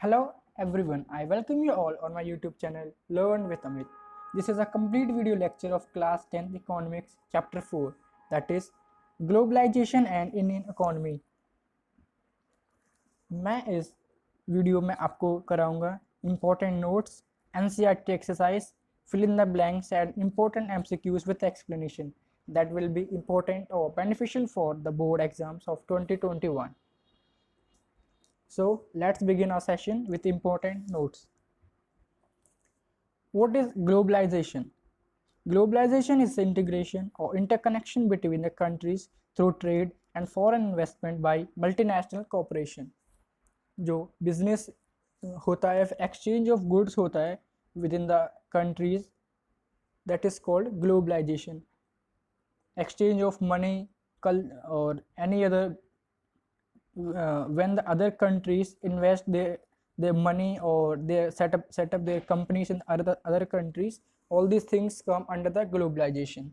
Hello everyone, I welcome you all on my YouTube channel Learn with Amit. This is a complete video lecture of class 10th Economics chapter 4, that is Globalization and Indian Economy. मैं इस video में आपको कराऊंगा important notes, NCERT exercise, fill in the blanks and important MCQs with explanation that will be important or beneficial for the board exams of 2021. So let's begin our session with important notes. What is globalization? Globalization is the integration or interconnection between the countries through trade and foreign investment by multinational corporation. जो business होता है, exchange of goods होता है within the countries, that is called globalization. Exchange of money or any other when the other countries invest their money or they set up their companies in other countries, all these things come under the globalization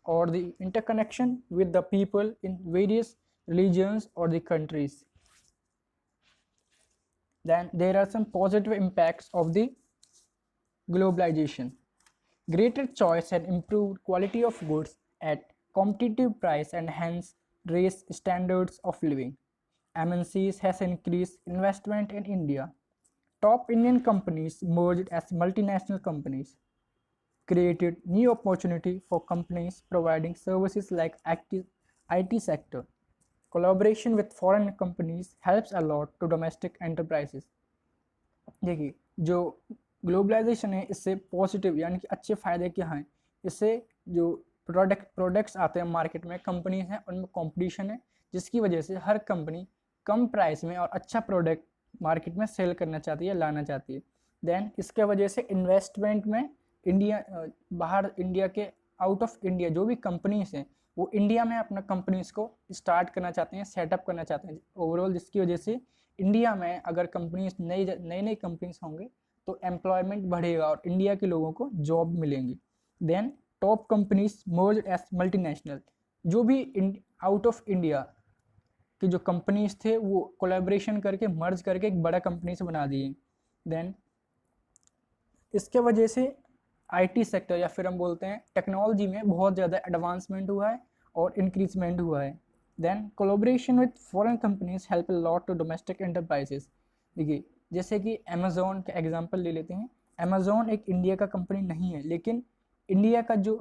or the interconnection with the people in various religions or the countries. Then there are some positive impacts of the globalization. Greater choice and improved quality of goods at competitive price and hence raise standards of living. MNCs has increased investment in India. Top Indian companies merged as multinational companies, created new opportunity for companies providing services like IT sector. Collaboration with foreign companies helps a lot to domestic enterprises. देखिए, जो globalisation है इससे positive यानी कि अच्छे फ़ायदे क्या हैं। इससे जो प्रोडक्ट्स आते हैं मार्केट में, कंपनीज हैं उनमें कंपटीशन है, जिसकी वजह से हर कंपनी कम प्राइस में और अच्छा प्रोडक्ट मार्केट में सेल करना चाहती है, लाना चाहती है। देन इसके वजह से इन्वेस्टमेंट में इंडिया बाहर इंडिया के आउट ऑफ इंडिया जो भी कंपनीज हैं वो इंडिया में अपना कंपनीज को स्टार्ट करना चाहते हैं, सेटअप करना चाहते हैं ओवरऑल, जिसकी वजह से इंडिया में अगर कंपनीज नई कंपनीज होंगे तो एम्प्लॉयमेंट बढ़ेगा और इंडिया के लोगों को जॉब मिलेंगी। देन टॉप कंपनीज मर्ज एज मल्टीनेशनल, जो भी आउट ऑफ इंडिया के जो कंपनीज थे वो कोलैबोरेशन करके मर्ज करके एक बड़ा कंपनी से बना दिए। देन इसके वजह से आईटी सेक्टर या फिर हम बोलते हैं टेक्नोलॉजी में बहुत ज़्यादा एडवांसमेंट हुआ है और इंक्रीजमेंट हुआ है। Then collaboration with foreign companies help a lot to domestic enterprises. देखिए, जैसे कि अमेज़ोन का एग्जांपल ले लेते हैं। अमेज़ोन एक इंडिया का कंपनी नहीं है, लेकिन इंडिया का जो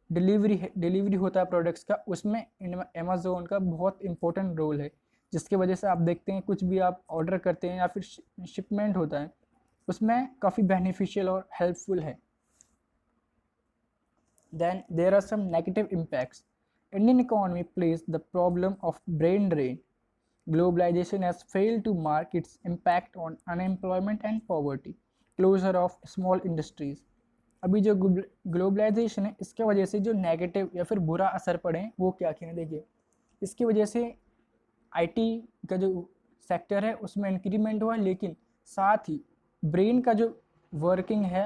डिलीवरी होता है प्रोडक्ट्स का, उसमें अमेज़ोन का बहुत इंपॉर्टेंट रोल है, जिसकी वजह से आप देखते हैं कुछ भी आप ऑर्डर करते हैं या फिर शिपमेंट होता है उसमें काफ़ी बेनिफिशियल और हेल्पफुल है। Then there are some negative impacts. Indian economy plays the problem of brain drain. Globalization has failed to mark its impact on unemployment and poverty. Closure of small industries. अभी जो globalisation है इसके वजह से जो negative या फिर बुरा असर पड़े वो क्या क्या है। देखिए, इसकी वजह से आईटी का जो सेक्टर है उसमें इंक्रीमेंट हुआ, लेकिन साथ ही ब्रेन का जो वर्किंग है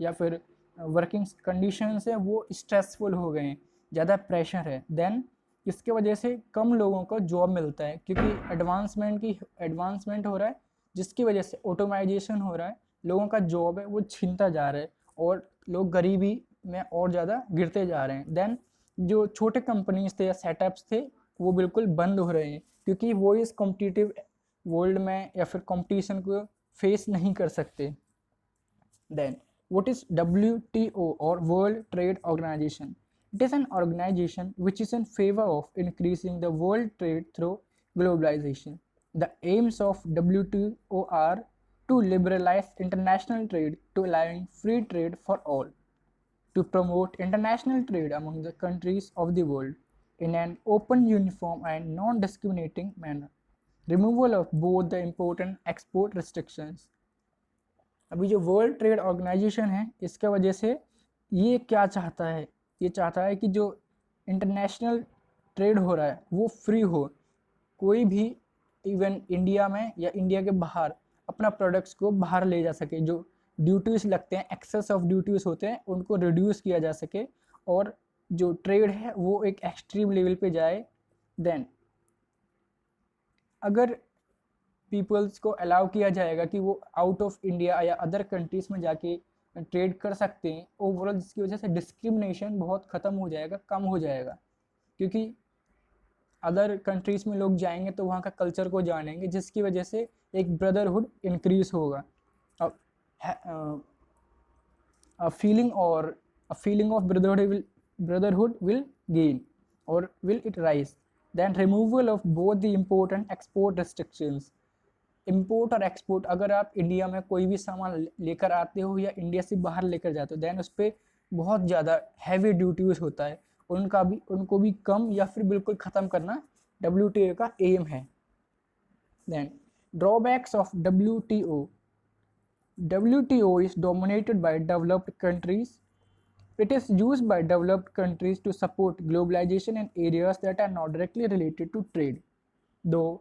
या फिर वर्किंग कंडीशंस है वो स्ट्रेसफुल हो गए हैं, ज़्यादा प्रेशर है। देन इसके वजह से कम लोगों को जॉब मिलता है क्योंकि एडवांसमेंट हो रहा है, जिसकी वजह से ऑटोमाइजेशन हो रहा है, लोगों का जॉब है वो छीनता जा रहा है और लोग गरीबी में और ज़्यादा गिरते जा रहे हैं। देन जो छोटे कंपनीज थे या सेटअप्स थे वो बिल्कुल बंद हो रहे हैं क्योंकि वो इस कॉम्पिटिटिव वर्ल्ड में या फिर कंपटीशन को फेस नहीं कर सकते। Then what is WTO or World Trade Organization? It is an organization which is in favor of increasing the world trade through globalization. The aims of WTO are to liberalize international trade to allowing free trade for all, to promote international trade among the countries of the world in an open, uniform and non-discriminating manner, removal of both the import and export restrictions. अभी जो world trade organisation है इसके वजह से ये क्या चाहता है, ये चाहता है कि जो इंटरनेशनल ट्रेड हो रहा है वो फ्री हो, कोई भी इवन इंडिया में या इंडिया के बाहर अपना प्रोडक्ट्स को बाहर ले जा सके, जो ड्यूटीज़ लगते हैं, एक्सेस ऑफ ड्यूटीज़ होते हैं, उनको रिड्यूस किया जा सके और जो ट्रेड है वो एक एक्सट्रीम लेवल पे जाए। देन अगर पीपल्स को अलाउ किया जाएगा कि वो आउट ऑफ इंडिया या अदर कंट्रीज में जाके ट्रेड कर सकते हैं ओवरऑल, जिसकी वजह से डिस्क्रिमिनेशन बहुत ख़त्म हो जाएगा, कम हो जाएगा, क्योंकि अदर कंट्रीज़ में लोग जाएंगे तो वहाँ का कल्चर को जानेंगे, जिसकी वजह से एक ब्रदरहुड इंक्रीज होगा, a feeling or a feeling of brotherhood will gain or will it rise. Then removal of both the import and export restrictions. Import और एक्सपोर्ट, अगर आप इंडिया में कोई भी सामान लेकर आते हो या इंडिया से बाहर लेकर जाते हो, देन उस पर बहुत ज़्यादा हैवी ड्यूटीज होता है, उनको भी कम या फिर बिल्कुल ख़त्म करना WTO का एम है. Then drawbacks of WTO. WTO is dominated by developed countries. It is used by developed countries to support globalization in areas that are not directly related to trade. Though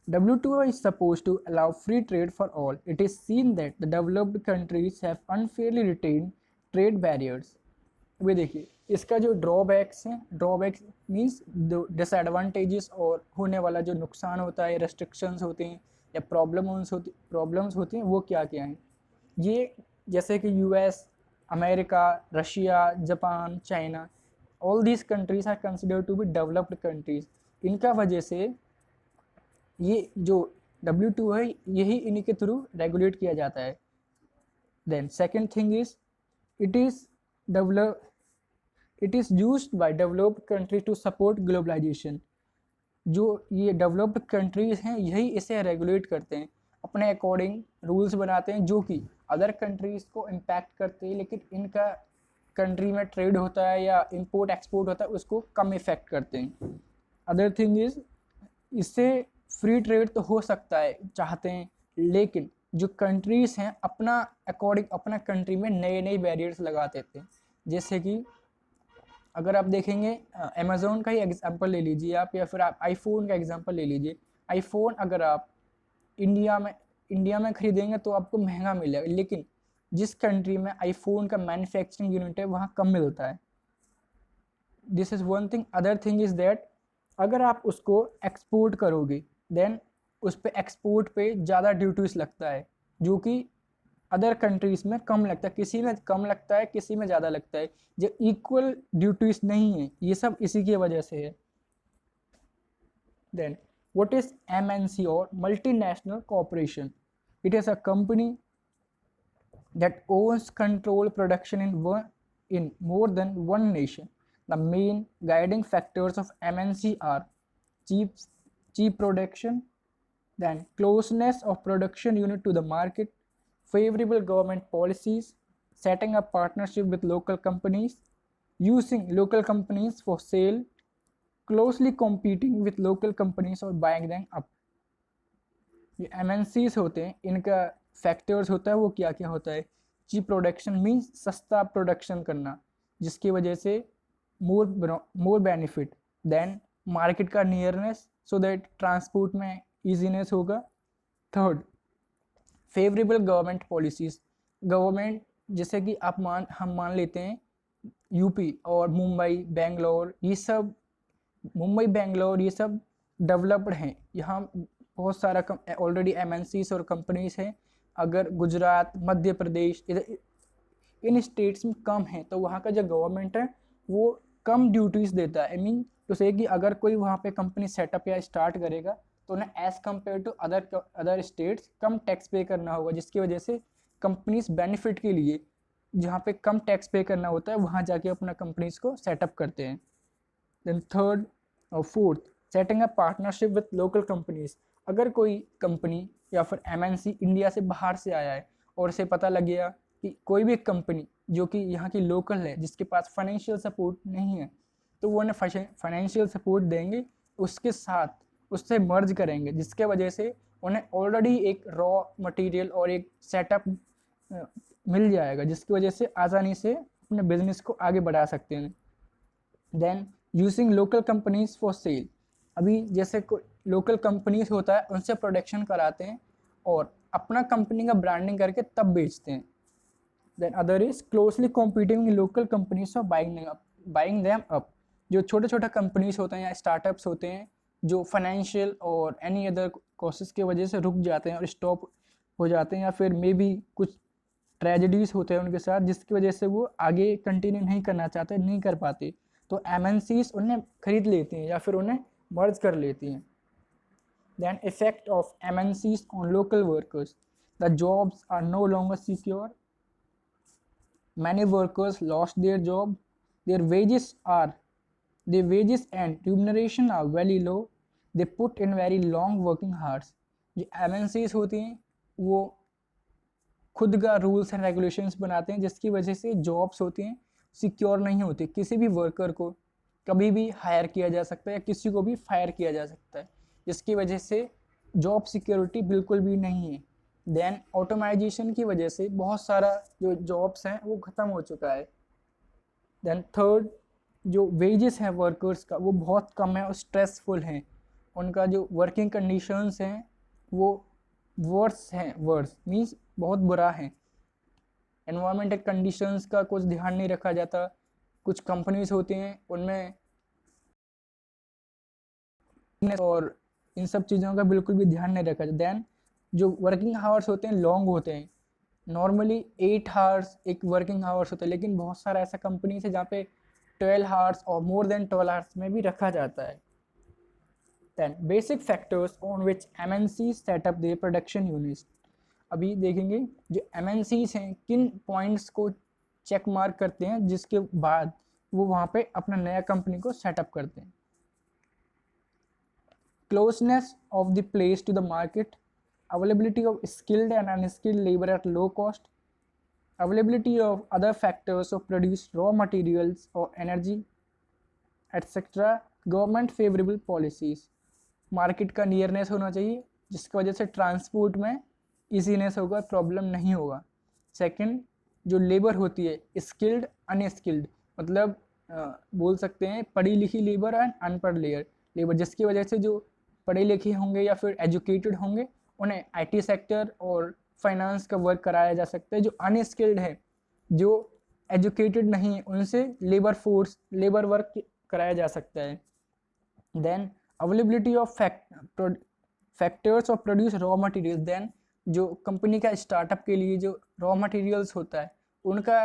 WTO is supposed to allow free trade for all, it is seen that the developed countries have unfairly retained trade barriers. अभी देखिए इसका जो drawbacks हैं, drawbacks means disadvantages और होने वाला जो नुकसान होता है, रेस्ट्रिक्शंस होते हैं या प्रॉब्लम्स होती हैं, वो क्या क्या हैं. ये जैसे कि US, America, Russia, Japan, China, all these countries are considered to be developed countries. इनका वजह से ये जो WTO है यही इन्हीं के थ्रू रेगुलेट किया जाता है. Then second thing is it is used by developed country to support globalisation. जो ये डेवलप्ड कंट्रीज़ हैं यही इसे रेगुलेट करते हैं, अपने अकॉर्डिंग रूल्स बनाते हैं जो कि अदर कंट्रीज़ को इम्पैक्ट करते हैं, लेकिन इनका कंट्री में ट्रेड होता है या इंपोर्ट एक्सपोर्ट होता है उसको कम इफ़ेक्ट करते हैं. अदर थिंग इज़ इससे फ्री ट्रेड तो हो सकता है चाहते हैं, लेकिन जो कंट्रीज़ हैं अपना अकॉर्डिंग अपना कंट्री में नए नए बैरियर्स लगा देते हैं. जैसे कि अगर आप देखेंगे अमेज़ोन का ही एग्जांपल ले लीजिए आप, या फिर आप आईफोन का एग्जांपल ले लीजिए. आईफोन अगर आप इंडिया में खरीदेंगे तो आपको महंगा मिलेगा, लेकिन जिस कंट्री में आईफोन का मैन्युफैक्चरिंग यूनिट है वहाँ कम मिलता है. This is one thing. Other thing is that अगर आप उसको एक्सपोर्ट करोगे देन उस पर एक्सपोर्ट पे ज़्यादा ड्यूटीज़ लगता है, जो कि अदर कंट्रीज़ में कम लगता है. किसी में कम लगता है, किसी में ज़्यादा लगता है, जो इक्वल ड्यूटीज़ नहीं है. ये सब इसी की वजह से है. देन व्हाट इज़ MNC और multinational corporation? It is a company that owns control production in more than one nation. The main guiding factors of MNC are cheap production, then closeness of production unit to the market, favorable government policies, setting up partnership with local companies, using local companies for sale, closely competing with local companies or buying them up. ये MNCs होते हैं, इनका factors होता है वो क्या क्या होता है. चीप प्रोडक्शन मीन्स सस्ता प्रोडक्शन करना, जिसकी वजह से मोर बेनिफिट. देन मार्केट का नियरनेस, सो दैट ट्रांसपोर्ट में ईजीनेस होगा. Third favourable government policies. Government जैसे कि हम मान लेते हैं यूपी और मुंबई बेंगलोर, ये सब डेवलप्ड हैं. यहाँ बहुत सारा ऑलरेडी MNCs और कंपनीज हैं. अगर गुजरात, मध्य प्रदेश, इन स्टेट्स में कम है तो वहाँ का जो गवर्नमेंट है वो कम ड्यूटीज़ देता है. आई मीन तो से कि अगर कोई वहाँ पे कंपनी सेटअप या स्टार्ट करेगा तो उन्हें as compare to other states कम टैक्स पे करना होगा, जिसकी वजह से कंपनीज बेनिफिट के लिए जहाँ पे कम टैक्स पे करना होता है वहाँ जाके अपना कंपनीज को सेटअप करते हैं. देन थर्ड और fourth setting up partnership with local companies. अगर कोई कंपनी या फिर MNC इंडिया से बाहर से आया है और उसे पता लग गया कि कोई भी कंपनी जो कि यहाँ की लोकल है जिसके पास फाइनेंशियल सपोर्ट नहीं है, तो वो उन्हें फाइनेंशियल सपोर्ट देंगे, उसके साथ उससे मर्ज करेंगे, जिसके वजह से उन्हें ऑलरेडी एक रॉ मटेरियल और एक सेटअप मिल जाएगा, जिसकी वजह से आसानी से अपने बिजनेस को आगे बढ़ा सकते हैं. Then using local companies for sale. अभी जैसे लोकल कंपनीज होता है उनसे प्रोडक्शन कराते हैं और अपना कंपनी का ब्रांडिंग करके तब बेचते हैं. Then other is closely competing with local companies for buying them up. जो छोटे छोटे कंपनीज होते हैं या स्टार्टअप्स होते हैं जो फाइनेंशियल और एनी अदर कॉसेस की वजह से रुक जाते हैं और स्टॉप हो जाते हैं, या फिर मे बी कुछ ट्रेजेडीज होते हैं उनके साथ जिसकी वजह से वो आगे कंटिन्यू नहीं करना चाहते, नहीं कर पाते, तो एमएनसीज उन्हें खरीद लेती हैं या फिर उन्हें मर्ज कर लेती हैं. Then effect of MNCs on local workers. The jobs are no longer secure. Many workers lost their job. Their wages and remuneration are very low. They put in very long working hours. जो MNCs होती हैं वो खुद का rules and regulations बनाते हैं जिसकी वजह से जॉब्स होती हैं सिक्योर नहीं होती. किसी भी वर्कर को कभी भी हायर किया जा सकता है या किसी को भी फायर किया जा सकता है, जिसकी वजह से जॉब सिक्योरिटी बिल्कुल भी नहीं है. देन ऑटोमाइजेशन की वजह से बहुत सारा जो जॉब्स हैं वो ख़त्म हो चुका है. देन थर्ड, जो वेजेस हैं वर्कर्स का वो बहुत कम है और स्ट्रेसफुल हैं. उनका जो वर्किंग कंडीशंस हैं वो वर्स मीन्स बहुत बुरा है. एनवायरमेंटल कंडीशंस का कुछ ध्यान नहीं रखा जाता. कुछ कंपनीज होती हैं उनमें और इन सब चीज़ों का बिल्कुल भी ध्यान नहीं रखा जाता. देन जो वर्किंग आवर्स होते हैं लॉन्ग होते हैं. नॉर्मली 8 आवर्स एक वर्किंग आवर्स होता है, लेकिन बहुत सारा ऐसा कंपनीज है जहाँ पे 12 आवर्स और मोर देन 12 आवर्स में भी रखा जाता है. Then basic factors on which MNCs set up their production units. अभी देखेंगे जो MNCs हैं किन पॉइंट्स को चेक मार्क करते हैं जिसके बाद वो वहाँ पे अपना नया कंपनी को सेटअप करते हैं. Closeness of the place to the market, availability of skilled and unskilled labor at low cost, availability of other factors of produce raw materials or energy, etc. Government favorable policies. Market का nearness होना चाहिए जिसकी वजह से transport में easiness होगा, problem नहीं होगा. सेकंड, जो लेबर होती है स्किल्ड अनस्किल्ड, मतलब बोल सकते हैं पढ़ी लिखी लेबर एंड अनपढ़ लेबर, जिसकी वजह से जो पढ़े लिखे होंगे या फिर एजुकेटेड होंगे उन्हें आईटी सेक्टर और फाइनेंस का वर्क कराया जा सकता है. जो अनस्किल्ड है, जो एजुकेटेड नहीं है, उनसे लेबर वर्क कराया जा सकता है. Then availability of factors of produce raw material. Then जो कंपनी का स्टार्टअप के लिए जो रॉ मटेरियल्स होता है उनका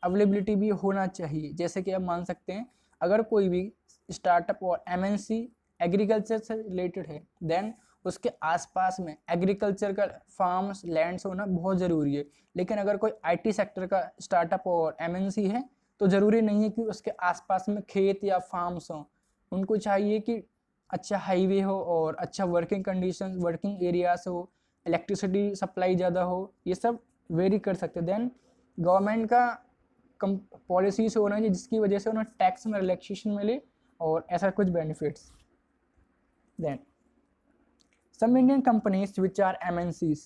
अवेलेबिलिटी भी होना चाहिए. जैसे कि आप मान सकते हैं अगर कोई भी स्टार्टअप और एमएनसी एग्रीकल्चर से रिलेटेड है, देन उसके आसपास में एग्रीकल्चर का फार्म्स लैंड्स होना बहुत ज़रूरी है. लेकिन अगर कोई आईटी सेक्टर का स्टार्टअप और एमएनसी है तो ज़रूरी नहीं है कि उसके आसपास में खेत या फार्म्स हों. उनको चाहिए कि अच्छा हाईवे हो और अच्छा वर्किंग कंडीशन, वर्किंग एरियाज हो, इलेक्ट्रिसिटी सप्लाई ज़्यादा हो, ये सब वेरी कर सकते हैं. देन गवर्नमेंट का पॉलिसीज होना चाहिए जिसकी वजह से उन्हें टैक्स में रिलैक्सेशन मिले और ऐसा कुछ benefits. Then some Indian companies which are MNCs: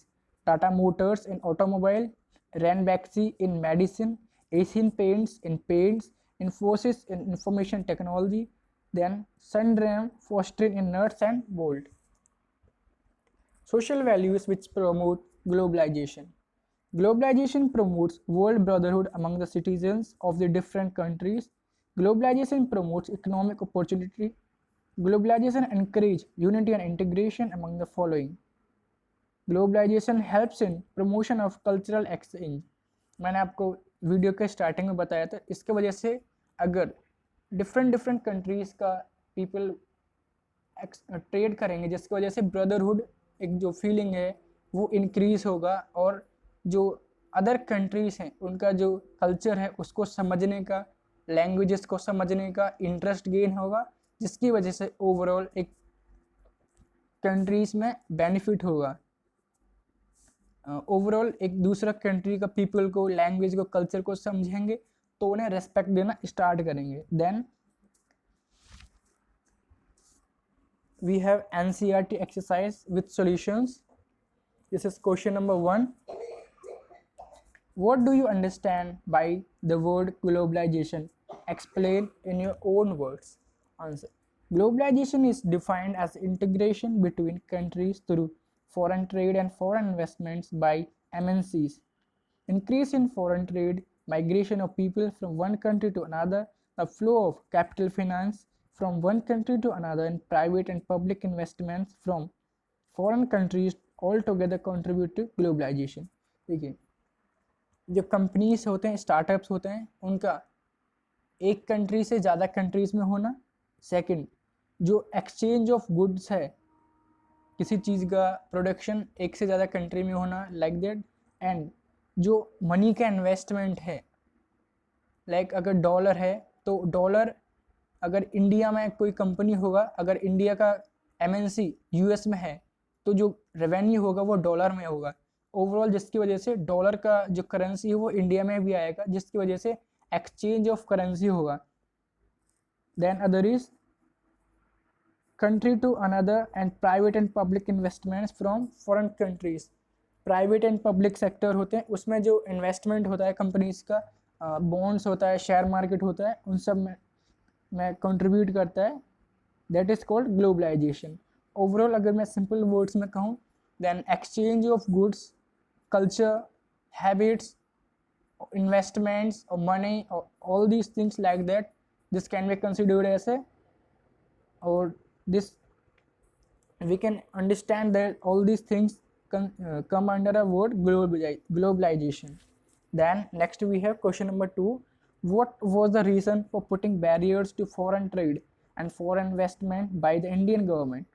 Tata Motors in automobile, Ranbaxy in medicine, Asian Paints in paints, Infosys in information technology, then Sundram Foster in nuts and bolt. Social values which promote globalization. Globalization promotes world brotherhood among the citizens of the different countries. Globalization promotes economic opportunity. Globalization encourages unity and integration among the following. Globalization helps in promotion of cultural exchange. मैंने आपको video के starting में बताया था. इसके वजह से अगर डिफरेंट कंट्रीज़ का पीपल ट्रेड करेंगे जिसकी वजह से ब्रदरहुड एक जो फीलिंग है वो इंक्रीज़ होगा और जो अदर कंट्रीज़ हैं उनका जो कल्चर है उसको समझने का, लैंग्वेजेस को समझने का इंटरेस्ट गेन होगा, जिसकी वजह से ओवरऑल एक कंट्रीज़ में बेनिफिट होगा. ओवरऑल एक दूसरा कंट्री का पीपल को, लैंग्वेज को, कल्चर को समझेंगे तो उन्हें रेस्पेक्ट देना स्टार्ट करेंगे. Then we have NCERT exercise with solutions. This is question number 1. What do you understand by the word globalization? Explain in your own words. Answer. Globalization is defined as integration between countries through foreign trade and foreign investments by MNCs. Increase in foreign trade, migration of people from one country to another, the flow of capital finance from one country to another, and private and public investments from foreign countries all together contribute to globalisation. देखिए, जो companies होते हैं, startups होते हैं, उनका एक country से ज़्यादा कंट्रीज़ में होना। सेकंड, जो एक्सचेंज ऑफ गुड्स है, किसी चीज़ का प्रोडक्शन एक से ज़्यादा कंट्री में होना, लाइक दैट। एंड जो मनी का इन्वेस्टमेंट है, लाइक अगर डॉलर है तो डॉलर, अगर इंडिया में कोई कंपनी होगा, अगर इंडिया का एमएनसी यूएस में है तो जो रेवेन्यू होगा वो डॉलर में होगा ओवरऑल, जिसकी वजह से डॉलर का जो करेंसी है वो इंडिया में भी आएगा, जिसकी वजह से एक्सचेंज ऑफ करेंसी होगा। Then other is country to another and private and public investments from foreign countries। Private and public sector होते हैं, उसमें जो इन्वेस्टमेंट होता है कंपनीज का, बॉन्ड्स होता है, शेयर मार्केट होता है, उन सब में कंट्रीब्यूट करता है। That is called globalisation. Overall अगर मैं सिंपल वर्ड्स में कहूँ, then exchange of goods, culture, habits, investments or money or all these things like that, this can be considered as a, or this we can understand that all these things come under a word globalization. Then next we have question number 2. What was the reason for putting barriers to foreign trade and foreign investment by the Indian government?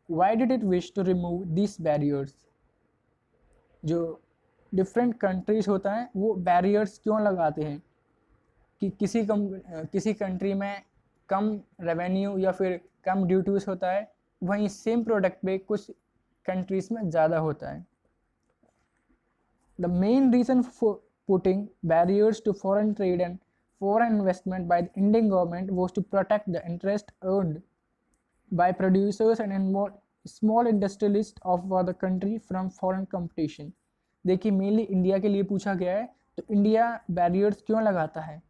Why did it wish to remove these barriers? जो different countries होता है वो barriers क्यों लगाते हैं कि किसी country में कम रेवेन्यू या फिर कम ड्यूटीज होता है, वहीं सेम प्रोडक्ट पे कुछ कंट्रीज में ज़्यादा होता है। The main reason for putting barriers to foreign trade and foreign investment by the Indian government was to protect the interest earned by producers and small industrialists of the country from foreign competition। देखिए, mainly India के लिए पूछा गया है, तो India barriers क्यों लगाता है?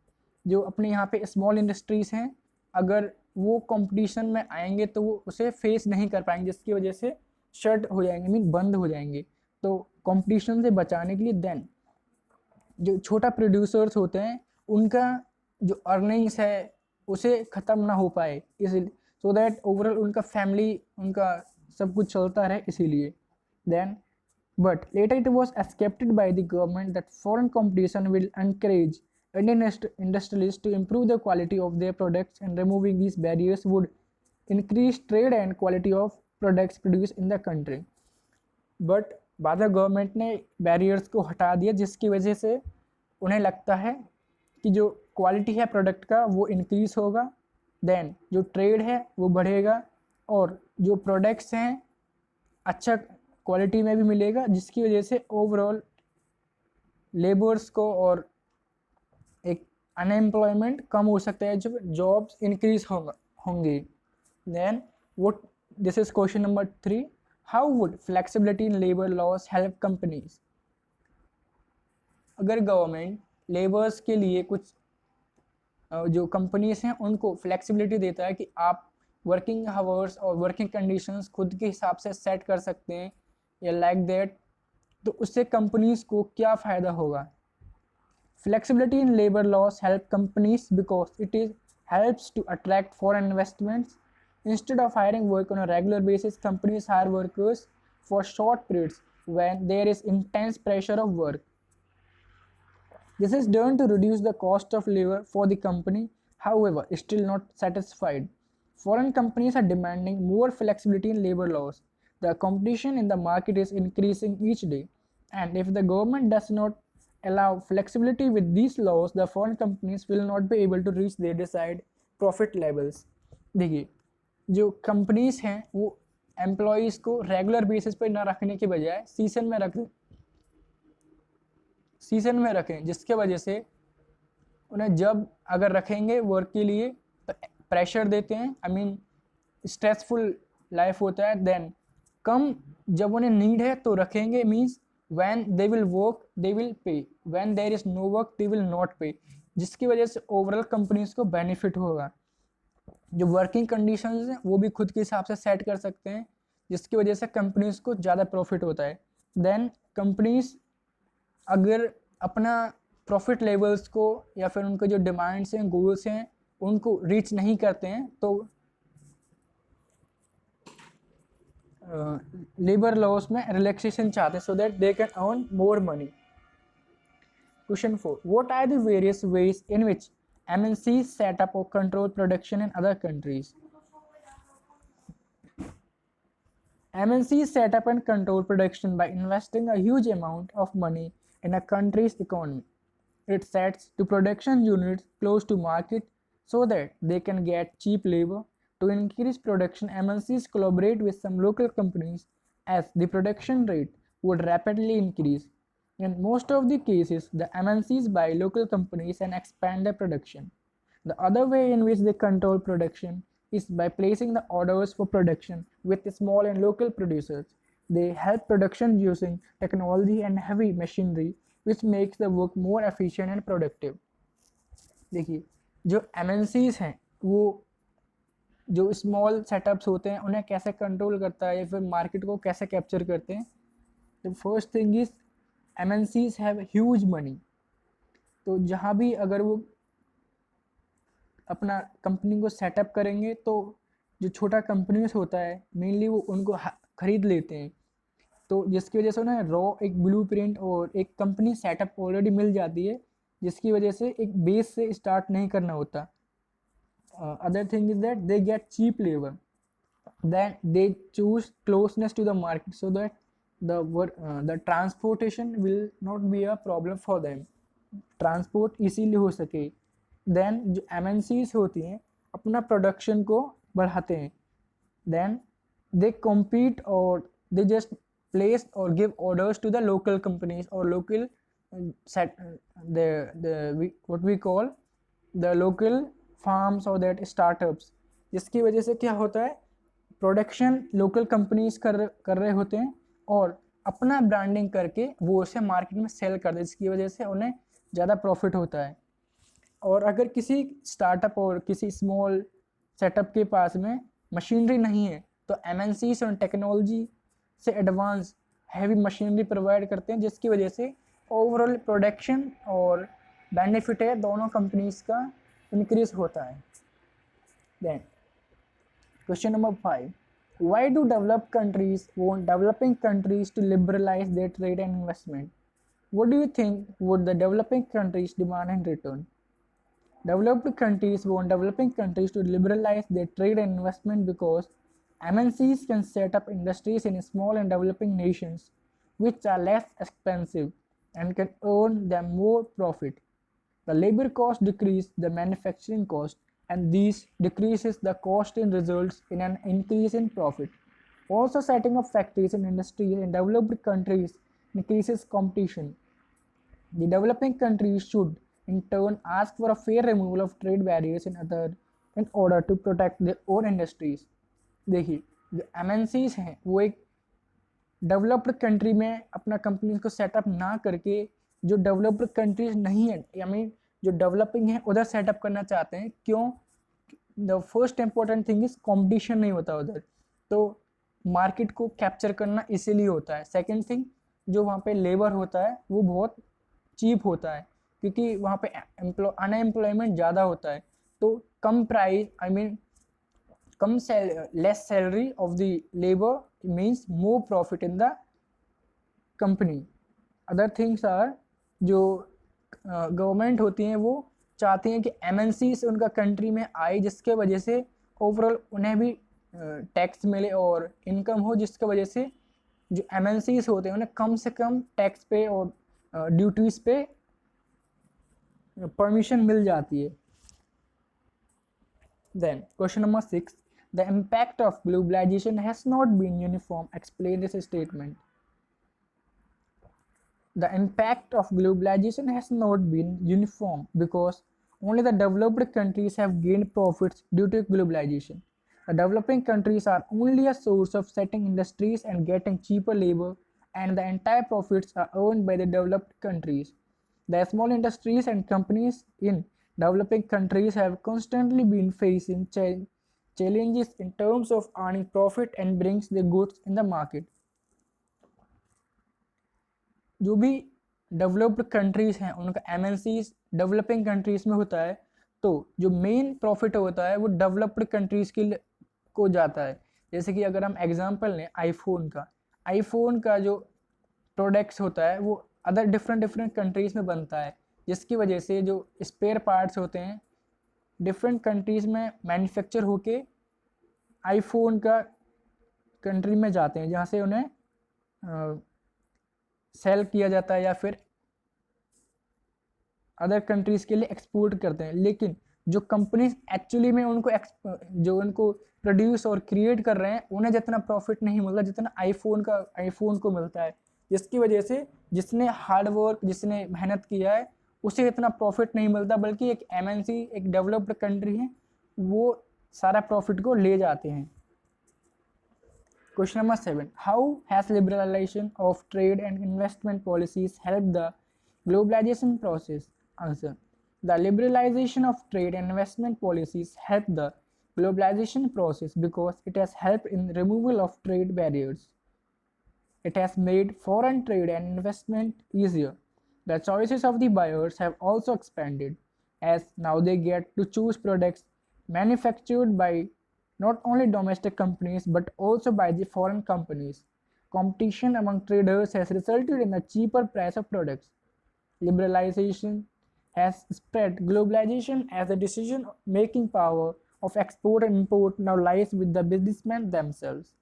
जो अपने यहाँ पे स्मॉल इंडस्ट्रीज़ हैं, अगर वो कंपटीशन में आएंगे तो वो उसे फेस नहीं कर पाएंगे, जिसकी वजह से शट हो जाएंगे, मीन बंद हो जाएंगे। तो कंपटीशन से बचाने के लिए देन जो छोटा प्रोड्यूसर्स होते हैं उनका जो अर्निंग्स है उसे ख़त्म ना हो पाए, इसलिए सो दैट ओवरऑल उनका फैमिली, उनका सब कुछ चलता रहे, इसीलिए। Then but later it was accepted by the government that foreign competition will encourage Indian industrialists to improve the quality of their products, and removing these barriers would increase trade and quality of products produced in the country। but बाद में government ने barriers को हटा दिया, जिसकी वजह से उन्हें लगता है कि जो क्वालिटी है प्रोडक्ट का वो इंक्रीज होगा, देन जो ट्रेड है वो बढ़ेगा, और जो प्रोडक्ट्स हैं अच्छा क्वालिटी में भी मिलेगा, जिसकी वजह से ओवरऑल लेबर्स को और एक अनएम्प्लॉयमेंट कम हो सकता है, जो जॉब्स इंक्रीज होंगे। Then what, this is question number 3। How would flexibility in labour laws help companies? अगर गवर्नमेंट लेबर्स के लिए कुछ जो कंपनीज हैं उनको फ्लेक्सिबिलिटी देता है कि आप वर्किंग आवर्स और वर्किंग कंडीशंस खुद के हिसाब से सेट कर सकते हैं या लाइक दैट, तो उससे कंपनीज को क्या फ़ायदा होगा? Flexibility in labour laws help companies because it is helps to attract foreign investments. Instead of hiring work on a regular basis, companies hire workers for short periods when there is intense pressure of work. This is done to reduce the cost of labor for the company. However, still not satisfied, foreign companies are demanding more flexibility in labor laws. The competition in the market is increasing each day, and if the government does not allow flexibility with these laws, the foreign companies will not be able to reach their desired profit levels। देखिए, जो companies हैं वो employees को regular basis पे ना रखने के बजाय सीजन में रखें, जिसके वजह से उन्हें जब अगर रखेंगे वर्क के लिए तो प्रेशर देते हैं, आई मीन स्ट्रेसफुल लाइफ होता है। देन कम जब उन्हें नीड है तो रखेंगे, means when they will work they will pay, when there is no work they will not pay, जिसकी वजह से ओवरऑल कंपनीज को बेनिफिट होगा। जो वर्किंग कंडीशंस हैं वो भी खुद के हिसाब से सेट कर सकते हैं, जिसकी वजह से कंपनीज को ज़्यादा प्रॉफिट होता है। देन कंपनीज अगर अपना प्रॉफिट लेवल्स को या फिर उनके जो डिमांड्स हैं, गोल्स हैं, उनको रीच नहीं करते हैं, तो लेबर लॉस में रिलैक्सेशन चाहते हैं so that they can earn more money. Question 4. What are the various ways in which MNCs set up or control production in other countries? MNCs set up and control production by investing a huge amount of money in a country's economy. It sets the production units close to market so that they can get cheap labor. To increase production, MNCs collaborate with some local companies as the production rate would rapidly increase. In most of the cases, the MNCs buy local companies and expand their production. The other way in which they control production is by placing the orders for production with small and local producers. They help production using technology and heavy machinery, which makes the work more efficient and productive. देखिए, जो MNCs हैं वो जो small setups होते हैं उन्हें कैसे control करता है या फिर मार्केट को कैसे कैप्चर करते हैं. The first thing is MNCs have huge money. तो जहाँ भी अगर वो अपना कंपनी को सेटअप करेंगे तो जो छोटा कंपनीज होता है मेनली वो उनको खरीद लेते हैं. तो जिसकी वजह से उन्हें रॉ एक ब्लूप्रिंट और एक कंपनी सेटअप ऑलरेडी मिल जाती है, जिसकी वजह से एक बेस से स्टार्ट नहीं करना होता. Other thing is that they get cheap labour. Then they choose closeness to the market so that the transportation will not be a problem for them. Transport इसीलिए हो सके. देन जो MNCs होती हैं अपना प्रोडक्शन को बढ़ाते हैं. देन दे compete और they just place or give orders to the local companies or local what we call the local farms or that startups. जिसकी वजह से क्या होता है, प्रोडक्शन लोकल कंपनीज कर रहे होते हैं और अपना ब्रांडिंग करके वो उसे मार्केट में सेल कर दे, जिसकी वजह से उन्हें ज़्यादा प्रॉफिट होता है. और अगर किसी स्टार्टअप और किसी स्मॉल सेटअप के पास में मशीनरी नहीं है तो MNCs और टेक्नोलॉजी से एडवांस हैवी मशीनरी प्रोवाइड करते हैं, जिसकी वजह से ओवरऑल प्रोडक्शन और बेनिफिट है दोनों कंपनीज का इंक्रीज होता है. Then question number 5. Why do developed countries want developing countries to liberalize their trade and investment? What do you think would the developing countries demand in return? Developed countries want developing countries to liberalize their trade and investment because MNCs can set up industries in small and developing nations which are less expensive and can earn them more profit. The labor cost decreases the manufacturing cost, and this decreases the cost and results in an increase in profit. Also, setting up factories and industries in developed countries increases competition. The developing countries should in turn ask for a fair removal of trade barriers in order to protect their own industries. देखिए, जो MNCs हैं वो एक developed country में अपना companies को setup ना करके जो डेवलप्ड कंट्रीज नहीं है आई मीन जो डेवलपिंग है उधर सेटअप करना चाहते हैं. क्यों? The first important thing is competition नहीं होता उधर, तो मार्केट को कैप्चर करना इसीलिए होता है. सेकेंड थिंग, जो वहाँ पे लेबर होता है वो बहुत चीप होता है क्योंकि वहाँ पे अनएम्प्लॉयमेंट ज़्यादा होता है, तो कम price I mean less salary of the labor means more profit in the company. Other things are जो गवर्नमेंट होती हैं वो चाहती हैं कि MNC से उनका कंट्री में आए, जिसके वजह से ओवरऑल उन्हें भी टैक्स मिले और इनकम हो, जिसके वजह से जो MNCs होते हैं उन्हें कम से कम टैक्स पे और ड्यूटीज पे परमिशन मिल जाती है. Then question number 6. The impact of globalization has not been uniform. Explain this statement. The impact of globalization has not been uniform because only the developed countries have gained profits due to globalization. The developing countries are only a source of setting industries and getting cheaper labor, and the entire profits are earned by the developed countries. The small industries and companies in developing countries have constantly been facing challenges in terms of earning profit and brings the goods in the market. जो भी developed countries हैं उनका MNCs developing countries में होता है, तो जो main profit होता है वो डेवलप्ड कंट्रीज के को जाता है. जैसे कि अगर हम एग्जांपल लें आईफोन का जो प्रोडक्ट्स होता है वो अदर डिफरेंट डिफरेंट कंट्रीज़ में बनता है, जिसकी वजह से जो स्पेयर पार्ट्स होते हैं डिफरेंट कंट्रीज़ में मैन्युफैक्चर होके आईफोन का कंट्री में जाते हैं, जहाँ से उन्हें सेल किया जाता है या फिर अदर कंट्रीज़ के लिए एक्सपोर्ट करते हैं। लेकिन जो कंपनीज एक्चुअली में जो उनको प्रोड्यूस और क्रिएट कर रहे हैं उन्हें जितना प्रॉफिट नहीं मिलता जितना आईफोन को मिलता है, जिसकी वजह से जिसने हार्ड वर्क जिसने मेहनत किया है उसे इतना प्रॉफिट नहीं मिलता, बल्कि एक एमएनसी एक डेवलप्ड कंट्री है वो सारा प्रॉफिट को ले जाते हैं। Question number 7. How has liberalization of trade and investment policies helped the globalization process? Answer. The liberalization of trade and investment policies helped the globalization process because it has helped in removal of trade barriers. It has made foreign trade and investment easier. The choices of the buyers have also expanded, as now they get to choose products manufactured by not only domestic companies but also by the foreign companies. Competition among traders has resulted in a cheaper price of products. Liberalization has spread globalization as the decision making power of export and import now lies with the businessmen themselves.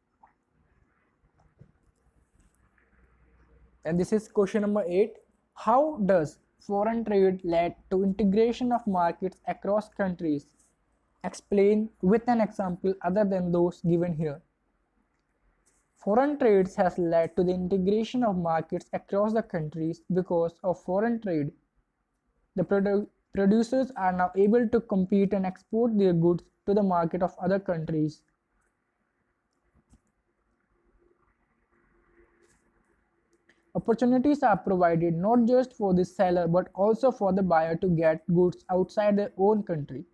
And this is question number 8. How does foreign trade lead to integration of markets across countries? Explain with an example other than those given here. Foreign trade has led to the integration of markets across the countries. Because of foreign trade, the producers are now able to compete and export their goods to the market of other countries. Opportunities are provided not just for the seller but also for the buyer to get goods outside their own country.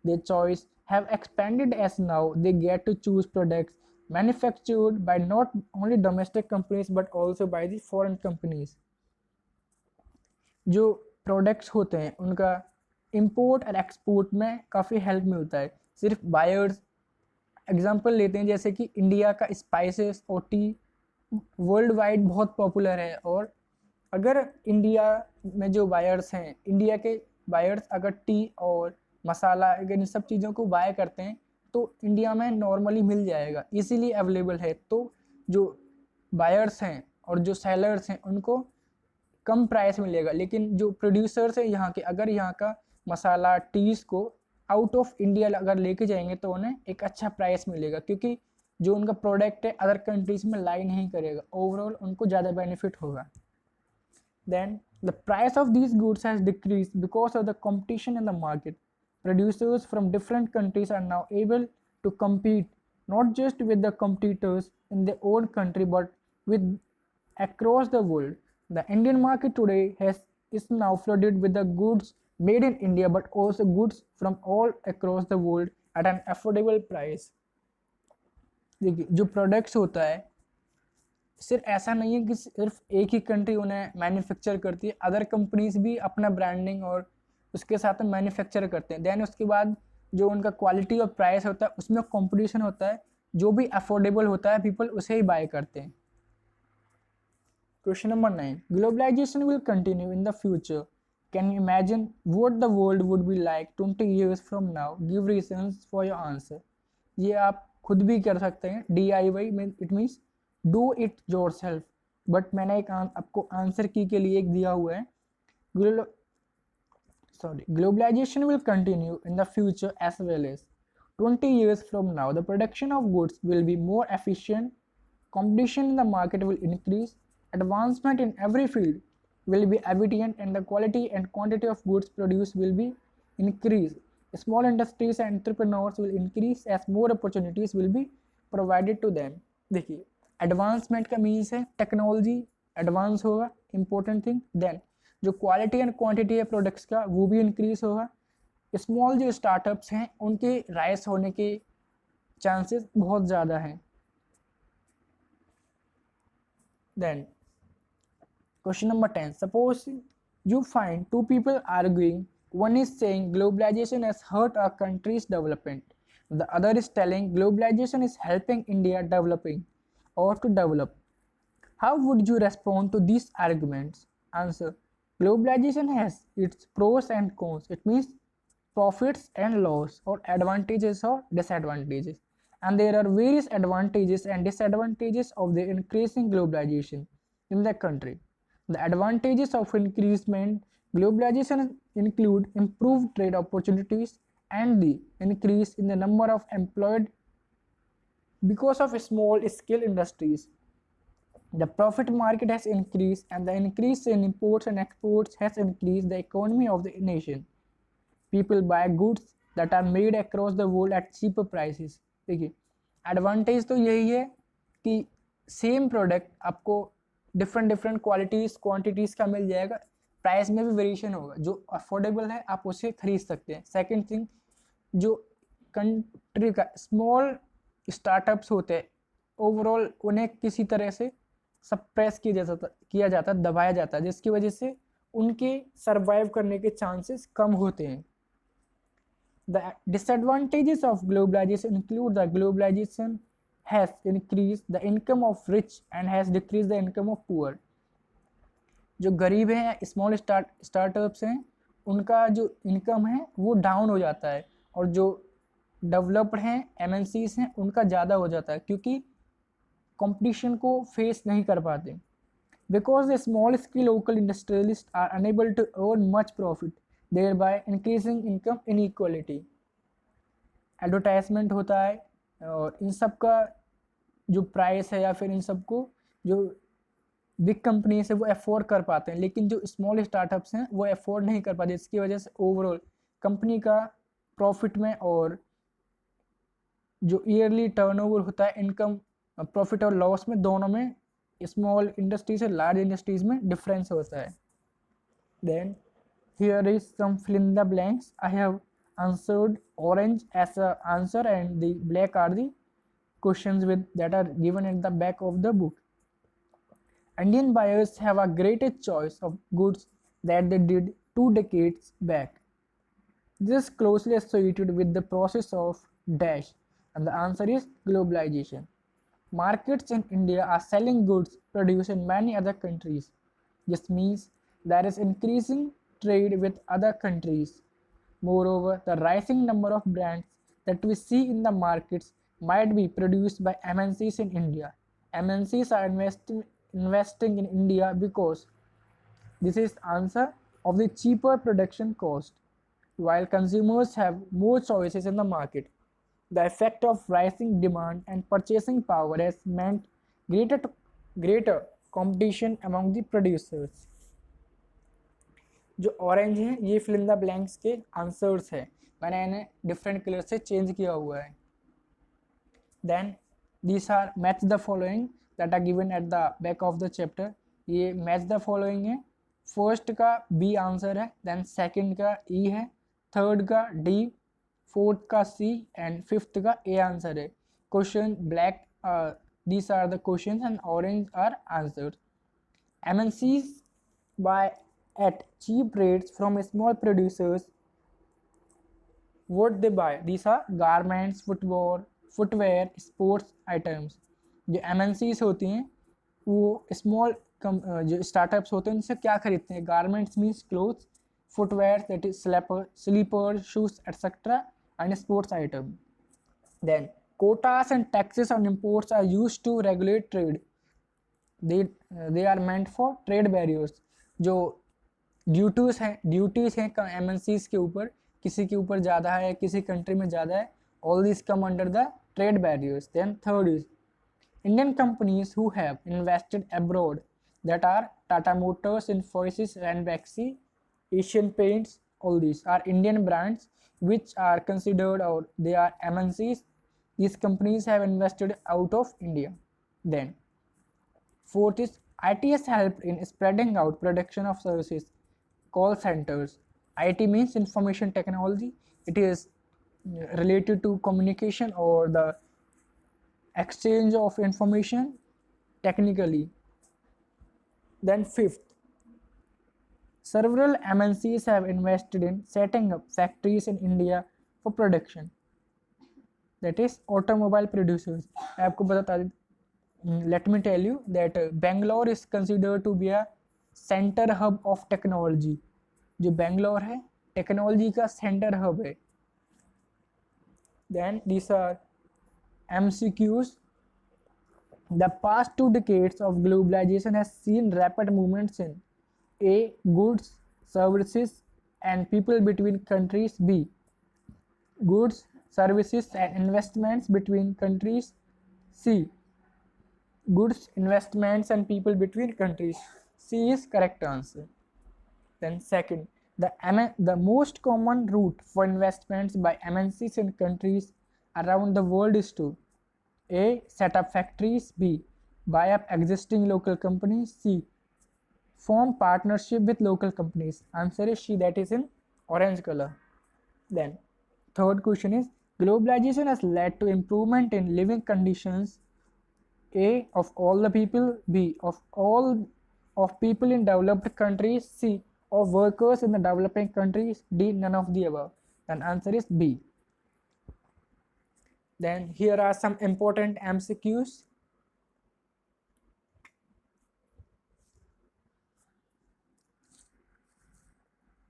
Their choice have expanded as now they get to choose products manufactured by not only domestic companies but also by the foreign companies. जो products होते हैं उनका import और export में काफ़ी help मिलता है। सिर्फ बायर्स एग्जांपल लेते हैं, जैसे कि इंडिया का स्पाइसेस और टी वर्ल्ड वाइड बहुत पॉपुलर है, और अगर इंडिया में जो बायर्स हैं, इंडिया के बायर्स अगर टी और मसाला अगर इन सब चीज़ों को बाय करते हैं तो इंडिया में नॉर्मली मिल जाएगा, इजीली अवेलेबल है। तो जो बायर्स हैं और जो सेलर्स हैं उनको कम प्राइस मिलेगा, लेकिन जो प्रोड्यूसर्स हैं यहाँ के अगर यहाँ का मसाला टीज़ को आउट ऑफ इंडिया अगर लेके जाएंगे तो उन्हें एक अच्छा प्राइस मिलेगा, क्योंकि जो उनका प्रोडक्ट है अदर कंट्रीज में लाई नहीं करेगा, ओवरऑल उनको ज़्यादा बेनिफिट होगा। Then the price of these goods has decrease because of the competition in the market. Producers from different countries are now able to compete not just with the competitors in their own country but with across the world. The Indian market today is now flooded with the goods made in India but also goods from all across the world at an affordable price. देखिए जो products होता है सिर्फ ऐसा नहीं है कि सिर्फ एक ही कंट्री उन्हें मैन्युफैक्चर करती है, अदर कंपनीज भी अपना ब्रांडिंग और उसके साथ में मैन्युफैक्चर करते हैं। देन उसके बाद जो उनका क्वालिटी और प्राइस होता है उसमें कंपटीशन होता है, जो भी अफोर्डेबल होता है पीपल उसे ही बाय करते हैं। Question number 9. Globalisation will continue in the future. Can you imagine what the world would be like 20 years from now? Give reasons for your answer. ये आप खुद भी कर सकते हैं, DIY it means do it yourself, but मैंने एक आपको आंसर की के लिए एक दिया हुआ है। Globalization will continue in the future as well as 20 years from now. The production of goods will be more efficient, competition in the market will increase, advancement in every field will be evident, and the quality and quantity of goods produced will be increased. Small industries and entrepreneurs will increase as more opportunities will be provided to them. देखिए advancement का means है technology advance होगा, important thing. Then जो quality and quantity है products का वो भी increase होगा। स्मॉल जो स्टार्टअप्स हैं उनके राइज होने के चांसेस बहुत ज़्यादा हैं। Then question number 10. Suppose you find two people arguing. One is saying globalization has hurt our country's development. The other is telling globalization is helping India developing or to develop. How would you respond to these arguments? Answer: globalization has its pros and cons. It means profits and loss, or advantages or disadvantages. And there are various advantages and disadvantages of the increasing globalization in the country. The advantages of increasement globalization include improved trade opportunities and the increase in the number of employed because of small scale industries. The profit market has increased, and the increase in imports and exports has increased the economy of the nation. People buy goods that are made across the world at cheaper prices. देखिए, advantage तो यही है कि same product आपको different different qualities quantities का मिल जाएगा, price में भी वेरिएशन होगा, जो अफोर्डेबल है आप उसे खरीद सकते हैं. सेकेंड थिंग, जो कंट्री का स्मॉल स्टार्टअप्स होते हैं, ओवरऑल उन्हें किसी तरह से सप्रेस किया जाता है, दबाया जाता है, जिसकी वजह से उनके सर्वाइव करने के चांसेस कम होते हैं. The disadvantages of globalization include the globalization has increased the income of rich and has decreased the income of poor. जो गरीब हैं, स्मॉल स्टार्टअप्स हैं, उनका जो इनकम है वो डाउन हो जाता है, और जो डेवलप्ड हैं एमएनसीज हैं उनका ज़्यादा हो जाता है, क्योंकि कंपटीशन को फेस नहीं कर पाते. Because the small scale local industrialists are unable to earn much profit, thereby increasing income inequality. Advertisement होता है, और इन सब का जो प्राइस है या फिर इन सब को जो बिग कंपनी से वो अफोर्ड कर पाते हैं, लेकिन जो स्मॉल स्टार्टअप्स हैं वो अफोर्ड नहीं कर पाते, जिसकी वजह से ओवरऑल कंपनी का प्रॉफिट में और जो ईयरली टर्नओवर होता है, इनकम प्रॉफिट और लॉस में, दोनों में स्मॉल इंडस्ट्री से लार्ज इंडस्ट्रीज में डिफरेंस होता है. Then here is some fill in the blanks. I have answered orange as a answer and the black are the questions with that are given at the back of the book. Indian buyers have a greater choice of goods that they did 2 decades back. This is closely associated with the process of dash, and the answer is globalization. Markets in India are selling goods produced in many other countries. This means there is increasing trade with other countries. Moreover, the rising number of brands that we see in the markets might be produced by MNCs in India. MNCs are investing in India because this is answer of the cheaper production cost, while consumers have more choices in the market. The effect of rising demand and purchasing power has meant greater competition among the producers. जो orange है ये fill in the blanks के answers है, मैंने इन्हें different colour से change किया हुआ है. Then these are match the following that are given at the back of the chapter. ये मैच द फॉलोइंग है. फर्स्ट का बी आंसर है, देन सेकंड का ई है, थर्ड का डी, फोर्थ का सी एंड फिफ्थ का ए आंसर है. Question black, these are the questions and orange are answers. MNCs buy at cheap rates from small producers. What they buy? These are garments, footwear, sports items. जो MNCs होती हैं वो small जो startups होते हैं उनसे क्या खरीदते हैं? Garments means clothes, footwear that is slipper, shoes etcetera, and sports item. Then quotas and taxes on imports are used to regulate trade. They are meant for trade barriers. जो duties हैं MNCs के ऊपर, किसी के ऊपर ज़्यादा है, किसी कंट्री में ज़्यादा है, all these come under the trade barriers. Then third is Indian companies who have invested abroad, that are Tata Motors, Infosys, Ranbaxy, Asian Paints, all these are Indian brands which are considered, or they are MNCs. These companies have invested out of India. Then fourth is IT has helped in spreading out production of services, call centers. IT means information technology. It is related to communication or the exchange of information technically. Then fifth, several MNCs have invested in setting up factories in India for production. that is automobile producers. मैं आपको बता दें, let me tell you that Bangalore is considered to be a center hub of technology. जो बेंगलोर है technology का centre hub है. Then these are MCQs. The past 2 decades of globalization has seen rapid movements in A. Goods, services, and people between countries. B. Goods, services, and investments between countries. C. Goods, investments, and people between countries. C is correct answer. Then second, the most common route for investments by MNCs in countries around the world is to A. Set up factories. B. Buy up existing local companies. C. Form partnership with local companies. Answer is C, that is in orange color. Then third question is, globalization has led to improvement in living conditions. A. Of all the people. B. Of all of people in developed countries. C. Of workers in the developing countries. D. None of the above. Then answer is B. Then here are some important MCQs.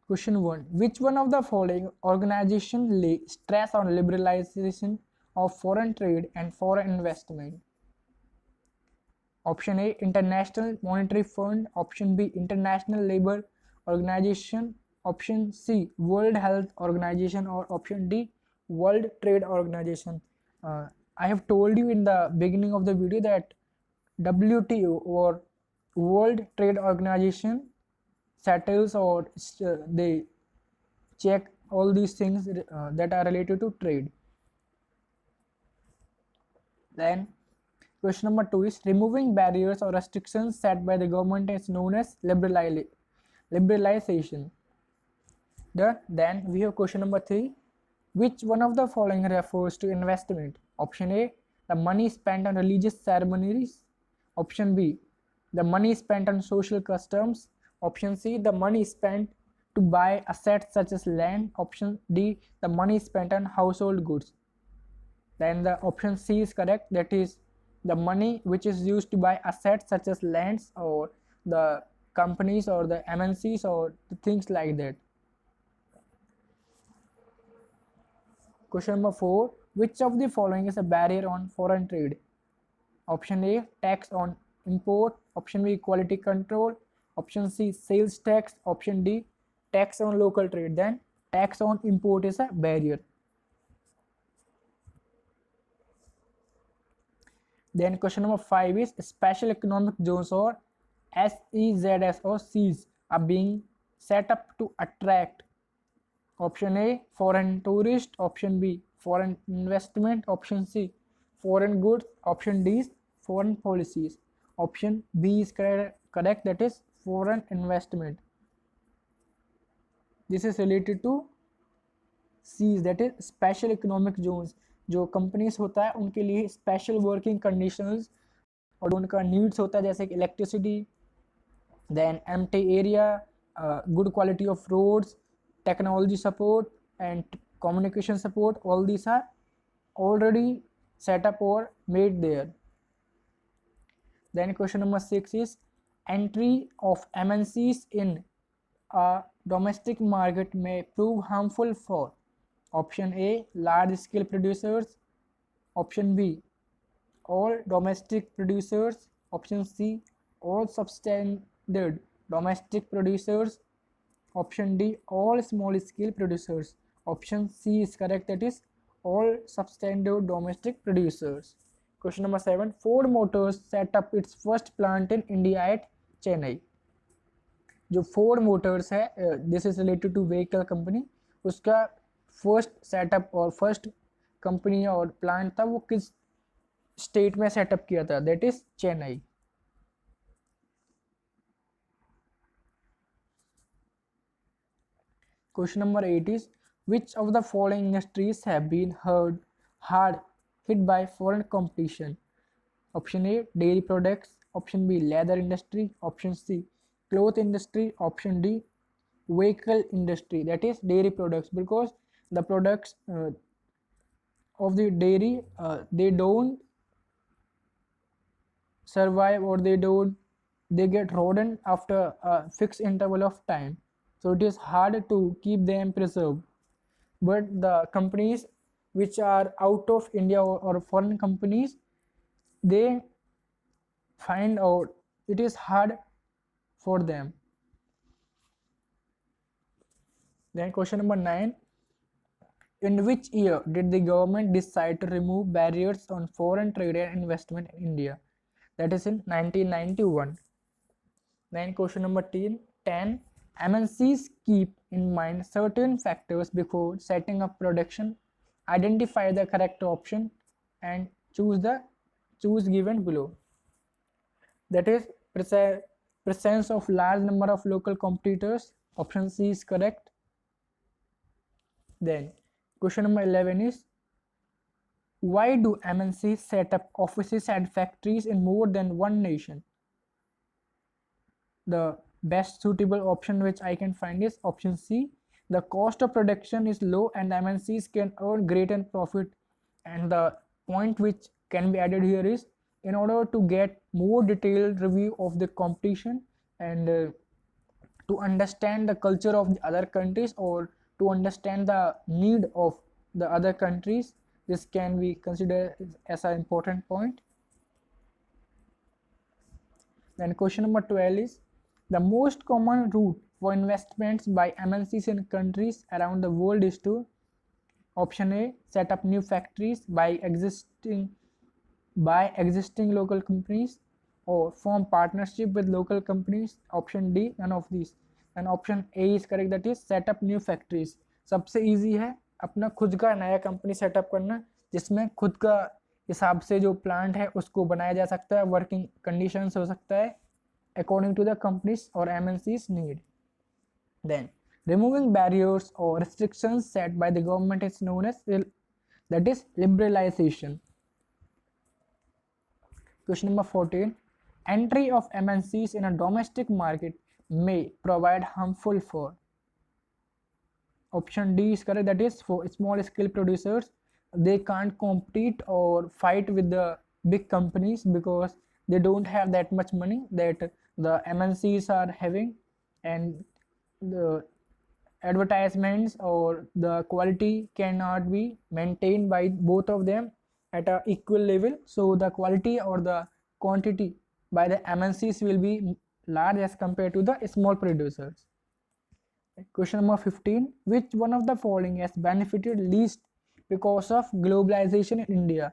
Question 1. Which one of the following organization lay stress on liberalization of foreign trade and foreign investment? Option A. International Monetary Fund. Option B. International Labour Organization. Option C. World Health Organization. Or option D. World Trade Organization. I have told you in the beginning of the video that WTO or World Trade Organization settles or they check all these things that are related to trade. Then question number 2 is, removing barriers or restrictions set by the government is known as liberalization. Then we have question number 3. Which one of the following refers to investment? Option A. The money spent on religious ceremonies. Option B. The money spent on social customs. Option C. The money spent to buy assets such as land. Option D. The money spent on household goods. Then the option C is correct, that is the money which is used to buy assets such as lands or the companies or the MNCs or the things like that. Question number 4. Which of the following is a barrier on foreign trade? Option A. Tax on import. Option B. Quality control. Option C. Sales tax. Option D. Tax on local trade. Then tax on import is a barrier. Then question number 5 is, special economic zones or SEZs or Cs are being set up to attract. Option A. Foreign tourist. Option B. Foreign investment. Option C. Foreign goods. Option D is foreign policies. Option B is correct, that is foreign investment. This is related to C's, that is special economic zones. जो companies होता है उनके लिए special working conditions और उनका needs होता है जैसे कि electricity, then empty area, good quality of roads, technology support and communication support, all these are already set up or made there. Then question number 6 is, entry of MNCs in a domestic market may prove harmful for. Option A. Large scale producers. Option B. All domestic producers. Option C. All substandard domestic producers. Option D. All small scale producers. Option C is correct, that is all substandard domestic producers. Question number 7. Ford Motors set up its first plant in India at Chennai. जो Ford motors है, this is related to vehicle company, उसका first setup और first company और plant था वो किस state में setup किया था, that is Chennai. Question number 8 is, which of the following industries have been hard hit by foreign competition? Option A. Dairy products. Option B. Leather industry. Option C. Cloth industry. Option D. Vehicle industry, that is dairy products, because the products of the dairy, they don't survive, or they get rodent after a fixed interval of time, so it is hard to keep them preserved. But the companies which are out of India, or foreign companies, they find out it is hard for them. Then question number 9: in which year did the government decide to remove barriers on foreign trade and investment in India? That is in 1991. Then question number 10: MNCs keep in mind certain factors before setting up production. Identify the correct option and choose given below. That is presence of large number of local competitors. Option C is correct. Then question number 11 is: why do MNCs set up offices and factories in more than one nation? The best suitable option which I can find is option C. The cost of production is low and MNCs can earn greater profit. And the point which can be added here is, in order to get more detailed review of the competition, and to understand the culture of the other countries, or to understand the need of the other countries, this can be considered as an important point. Then question number 12 is: the most common route for investments by MNCs in countries around the world is to: option A, set up new factories by existing local companies, or form partnership with local companies. Option D, none of these. And option A is correct, that is set up new factories. सबसे easy है अपना खुद का नया company setup करना, जिसमें खुद का हिसाब से जो प्लांट है उसको बनाया जा सकता है, वर्किंग कंडीशंस हो सकता है according to the companies or MNCs need. Then removing barriers or restrictions set by the government is known as, that is liberalization. Question number 14: entry of MNCs in a domestic market may provide harmful for. Option D is correct, that is for small scale producers. They can't compete or fight with the big companies because they don't have that much money that the MNCs are having, and the advertisements or the quality cannot be maintained by both of them at a equal level. So the quality or the quantity by the MNCs will be large as compared to the small producers. Question number 15: which one of the following has benefited least because of globalization in India?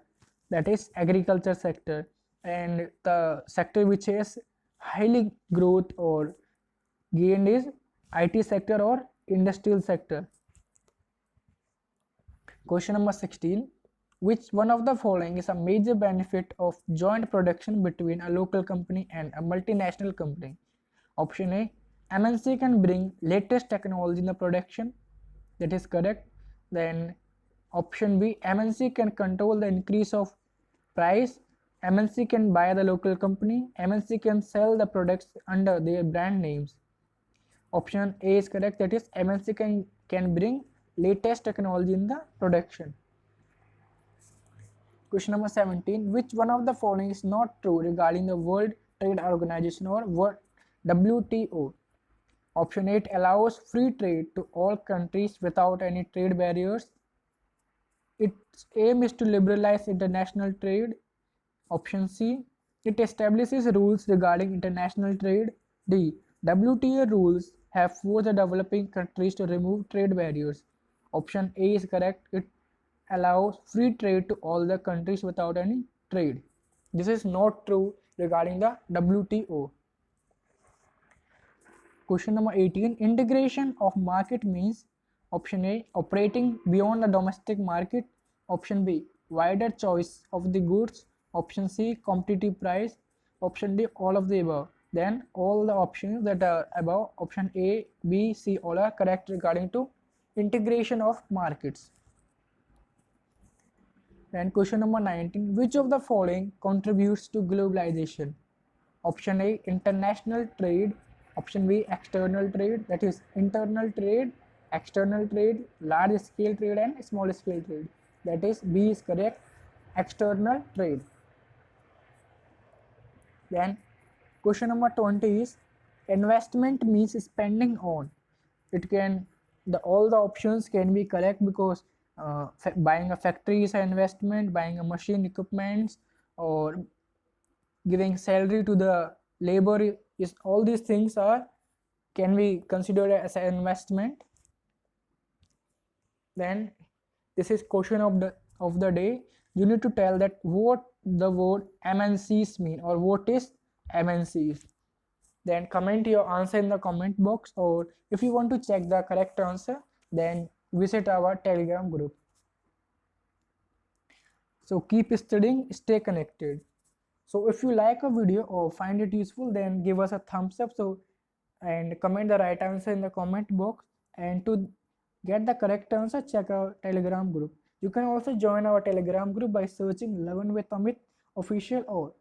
That is agriculture sector. And the sector which has highly growth or gained is IT sector or industrial sector. Question number 16: which one of the following is a major benefit of joint production between a local company and a multinational company? Option A, MNC can bring latest technology in the production. That is correct. Then option B, MNC can control the increase of price. MNC can buy the local company. MNC can sell the products under their brand names. Option A is correct, that is MNC can bring latest technology in the production. Question number 17: which one of the following is not true regarding the World Trade Organization or WTO? Option A, it allows free trade to all countries without any trade barriers. Its aim is to liberalize international trade. Option C, it establishes rules regarding international trade. D, WTO rules have forced the developing countries to remove trade barriers. Option A is correct, it allows free trade to all the countries without any trade. This is not true regarding the WTO. Question number 18: integration of market means: option A, operating beyond the domestic market. Option B, wider choice of the goods. Option C, competitive price. Option D, all of the above. Then all the options that are above, option A, B, C, all are correct regarding to integration of markets. Then question number 19: which of the following contributes to globalization? Option A, international trade. Option B, external trade. That is internal trade, external trade, large scale trade and small scale trade. That is, B is correct. External trade. Then question number 20 is investment means spending on. It can all the options can be correct because buying a factory is an investment, buying a machine equipments, or giving salary to the labor is all these things are can be considered as an investment. Then this is question of the day. You need to tell that what the word MNCs mean or what is MNCs. Then comment your answer in the comment box, or if you want to check the correct answer, then visit our Telegram group. So keep studying, stay connected. So if you like a video or find it useful, then give us a thumbs up, and comment the right answer in the comment box. And to get the correct answer, check our Telegram group. You can also join our Telegram group by searching Learn with Amit official or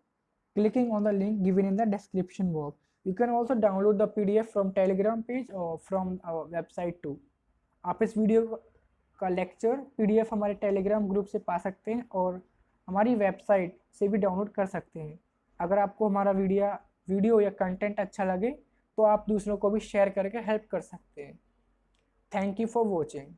clicking on the link given in the description box. You can also download the PDF from Telegram page or from our website too. आप इस video का lecture PDF हमारे Telegram group से पा सकते हैं और हमारी वेबसाइट से भी डाउनलोड कर सकते हैं। अगर आपको हमारा वीडियो या कंटेंट अच्छा लगे तो आप दूसरों को भी शेयर करके हेल्प कर सकते हैं। Thank you for watching.